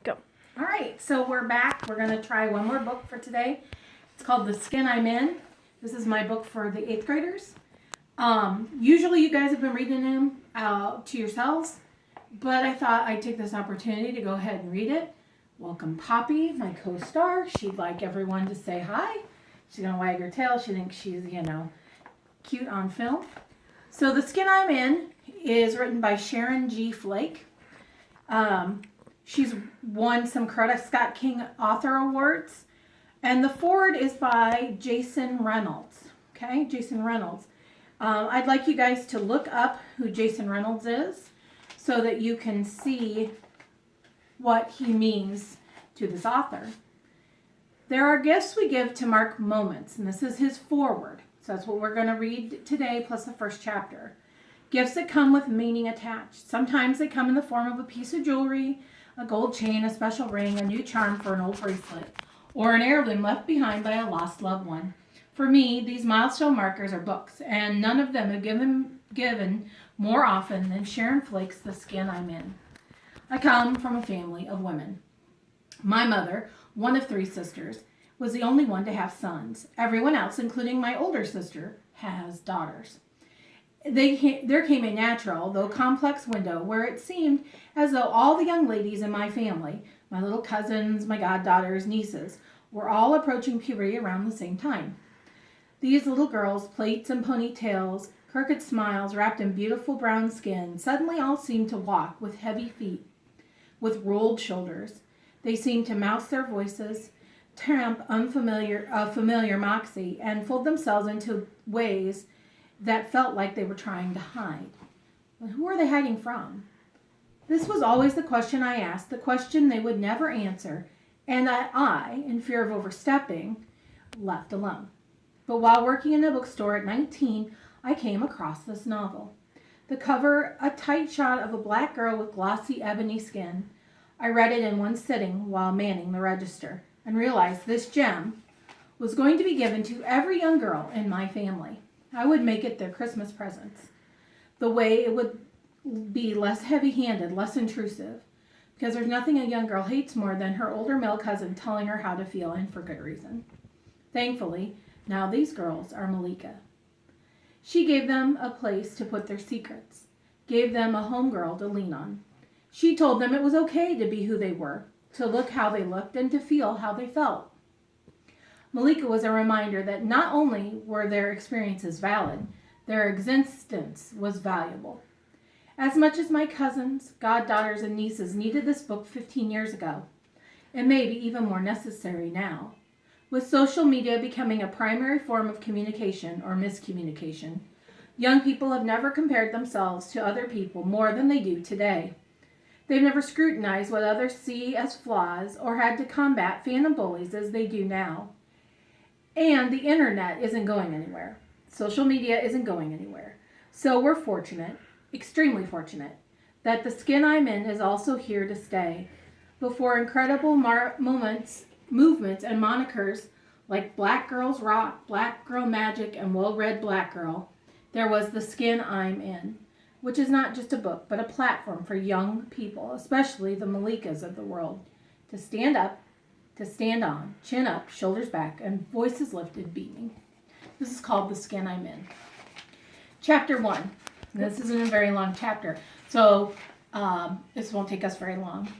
Go. All right, so we're back. We're going to try one more book for today. It's called The Skin I'm In. This is my book for the 8th graders. Usually you guys have been reading them to yourselves, but I thought I'd take this opportunity to go ahead and read it. Welcome Poppy, my co-star. She'd like everyone to say hi. She's going to wag her tail. She thinks she's, cute on film. So The Skin I'm In is written by Sharon G. Flake. She's won some Coretta Scott King Author Awards. And the foreword is by Jason Reynolds. Okay, Jason Reynolds. I'd like you guys to look up who Jason Reynolds is so that you can see what he means to this author. There are gifts we give to mark moments, and this is his foreword. So that's what we're going to read today, plus the first chapter. Gifts that come with meaning attached. Sometimes they come in the form of a piece of jewelry, a gold chain, a special ring, a new charm for an old bracelet, or an heirloom left behind by a lost loved one. For me, these milestone markers are books, and none of them have given more often than Sharon Flake's The Skin I'm In. I come from a family of women. My mother, one of 3 sisters, was the only one to have sons. Everyone else, including my older sister, has daughters. There came a natural, though complex window where it seemed as though all the young ladies in my family, my little cousins, my goddaughters, nieces, were all approaching puberty around the same time. These little girls, plaits and ponytails, crooked smiles wrapped in beautiful brown skin, suddenly all seemed to walk with heavy feet, with rolled shoulders. They seemed to mouse their voices, tramp familiar moxie, and fold themselves into ways that felt like they were trying to hide. But who are they hiding from? This was always the question I asked, the question they would never answer, and that I, in fear of overstepping, left alone. But while working in a bookstore at 19, I came across this novel. The cover, a tight shot of a black girl with glossy ebony skin. I read it in one sitting while manning the register, and realized this gem was going to be given to every young girl in my family. I would make it their Christmas presents. The way it would be less heavy-handed, less intrusive, because there's nothing a young girl hates more than her older male cousin telling her how to feel, and for good reason. Thankfully, now these girls are Malika. She gave them a place to put their secrets, gave them a homegirl to lean on. She told them it was okay to be who they were, to look how they looked, and to feel how they felt. Malika was a reminder that not only were their experiences valid, their existence was valuable. As much as my cousins, goddaughters, and nieces needed this book 15 years ago, it may be even more necessary now. With social media becoming a primary form of communication or miscommunication, young people have never compared themselves to other people more than they do today. They've never scrutinized what others see as flaws or had to combat phantom bullies as they do now. And the internet isn't going anywhere. Social media isn't going anywhere. So we're fortunate, extremely fortunate, that The Skin I'm In is also here to stay. Before incredible movements and monikers like Black Girls Rock, Black Girl Magic, and Well-Read Black Girl, there was The Skin I'm In, which is not just a book, but a platform for young people, especially the Malikas of the world, to stand up, to stand on, chin up, shoulders back, and voices lifted, beaming. This is called The Skin I'm In. Chapter 1. This isn't a very long chapter, so this won't take us very long.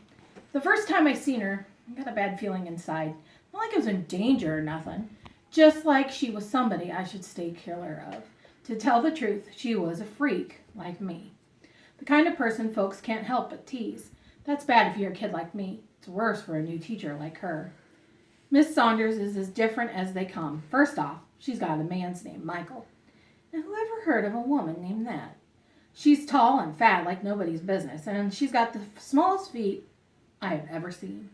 The first time I seen her, I got a bad feeling inside. Not like I was in danger or nothing. Just like she was somebody I should stay clear of. To tell the truth, she was a freak like me. The kind of person folks can't help but tease. That's bad if you're a kid like me. It's worse for a new teacher like her. Miss Saunders is as different as they come. First off, she's got a man's name, Michael. Now, who ever heard of a woman named that? She's tall and fat like nobody's business, and she's got the smallest feet I have ever seen.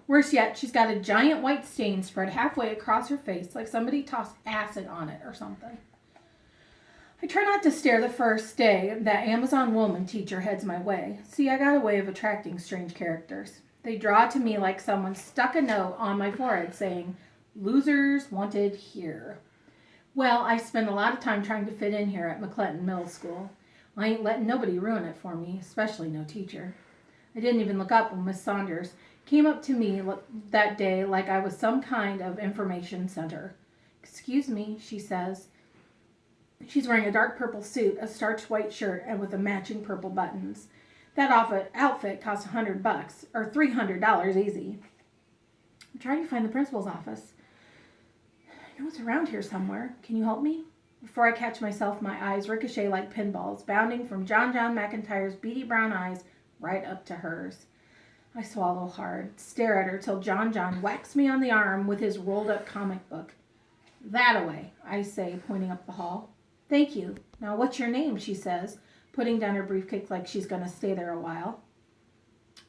Worse yet, she's got a giant white stain spread halfway across her face like somebody tossed acid on it or something. I try not to stare the first day that Amazon woman teacher heads my way. See, I got a way of attracting strange characters. They draw to me like someone stuck a note on my forehead saying, "Losers wanted here." Well, I spend a lot of time trying to fit in here at McClinton Middle School. I ain't letting nobody ruin it for me, especially no teacher. I didn't even look up when Miss Saunders came up to me that day like I was some kind of information center. "Excuse me," she says. She's wearing a dark purple suit, a starched white shirt, and with a matching purple buttons. That outfit costs $100 or $300 easy. I'm trying to find the principal's office. I know it's around here somewhere. Can you help me? Before I catch myself, my eyes ricochet like pinballs, bounding from John McIntyre's beady brown eyes right up to hers. I swallow hard, stare at her till John whacks me on the arm with his rolled-up comic book. "That away," I say, pointing up the hall. "Thank you. Now, what's your name?" she says, putting down her briefcase like she's going to stay there a while.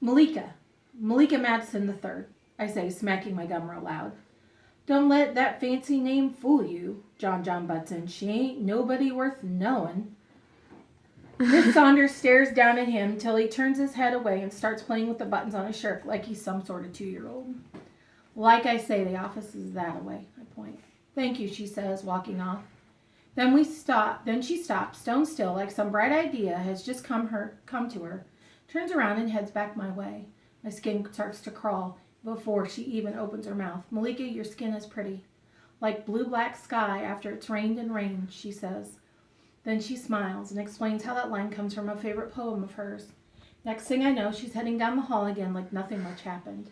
Malika Madison III, I say, smacking my gum real loud. "Don't let that fancy name fool you," John butts in. "She ain't nobody worth knowin'." Miss Saunders stares down at him till he turns his head away and starts playing with the buttons on his shirt like he's some sort of 2-year-old. "Like I say, the office is that away," I point. "Thank you," she says, walking off. Then she stops, stone still, like some bright idea has just come to her, turns around and heads back my way. My skin starts to crawl before she even opens her mouth. "Malika, your skin is pretty. Like blue-black sky after it's rained and rained," she says. Then she smiles and explains how that line comes from a favorite poem of hers. Next thing I know, she's heading down the hall again like nothing much happened.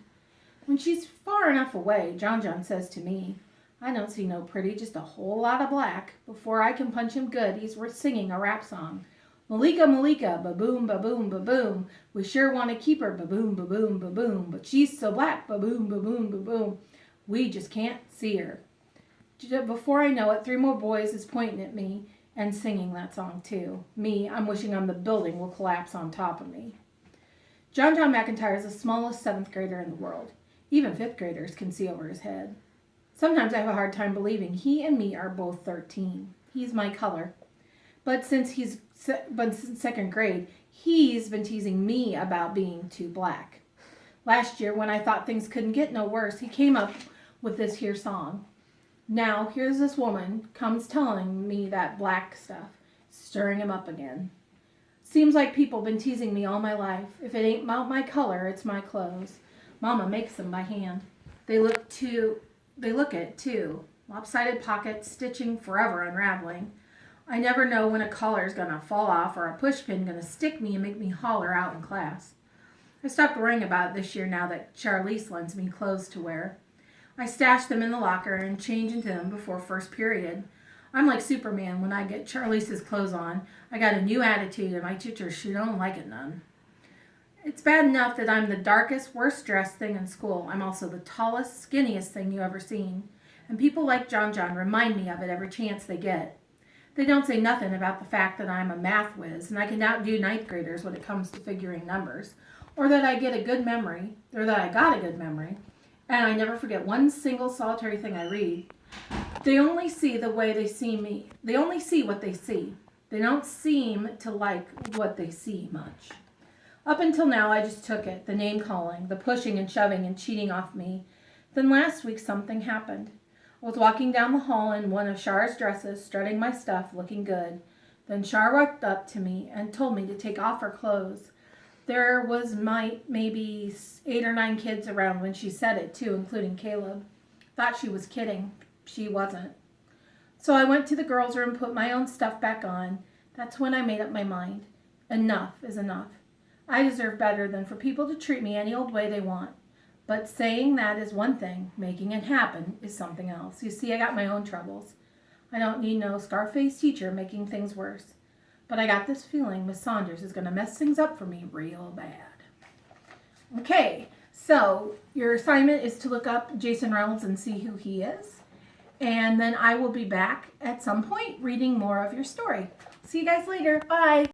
When she's far enough away, John says to me, "I don't see no pretty, just a whole lot of black." Before I can punch him good, he's singing a rap song. Malika, ba-boom, ba-boom, ba-boom. We sure want to keep her, ba-boom, ba-boom, ba-boom. But she's so black, ba-boom, ba-boom, ba-boom. We just can't see her." Before I know it, 3 more boys is pointing at me and singing that song too. Me, I'm wishing the building will collapse on top of me. John McIntyre is the smallest 7th grader in the world. Even 5th graders can see over his head. Sometimes I have a hard time believing he and me are both 13. He's my color. But since he's in 2nd grade, he's been teasing me about being too black. Last year, when I thought things couldn't get no worse, he came up with this here song. Now, here's this woman comes telling me that black stuff, stirring him up again. Seems like people been teasing me all my life. If it ain't my color, it's my clothes. Mama makes them by hand. They look it, too. Lopsided pockets, stitching, forever unraveling. I never know when a collar's gonna fall off or a pushpin gonna stick me and make me holler out in class. I stopped worrying about it this year now that Charlize lends me clothes to wear. I stash them in the locker and change into them before first period. I'm like Superman when I get Charlize's clothes on. I got a new attitude and my teacher, she don't like it none. It's bad enough that I'm the darkest, worst dressed thing in school. I'm also the tallest, skinniest thing you ever seen. And people like John remind me of it every chance they get. They don't say nothing about the fact that I'm a math whiz and I can outdo 9th graders when it comes to figuring numbers. Or that I got a good memory, and I never forget one single solitary thing I read. They only see the way they see me. They only see what they see. They don't seem to like what they see much. Up until now, I just took it, the name calling, the pushing and shoving and cheating off me. Then last week, something happened. I was walking down the hall in one of Char's dresses, strutting my stuff, looking good. Then Char walked up to me and told me to take off her clothes. There was maybe 8 or 9 kids around when she said it, too, including Caleb. Thought she was kidding. She wasn't. So I went to the girls' room, put my own stuff back on. That's when I made up my mind. Enough is enough. I deserve better than for people to treat me any old way they want. But saying that is one thing. Making it happen is something else. You see, I got my own troubles. I don't need no scar-faced teacher making things worse. But I got this feeling Miss Saunders is going to mess things up for me real bad. Okay, so your assignment is to look up Jason Reynolds and see who he is. And then I will be back at some point reading more of your story. See you guys later. Bye.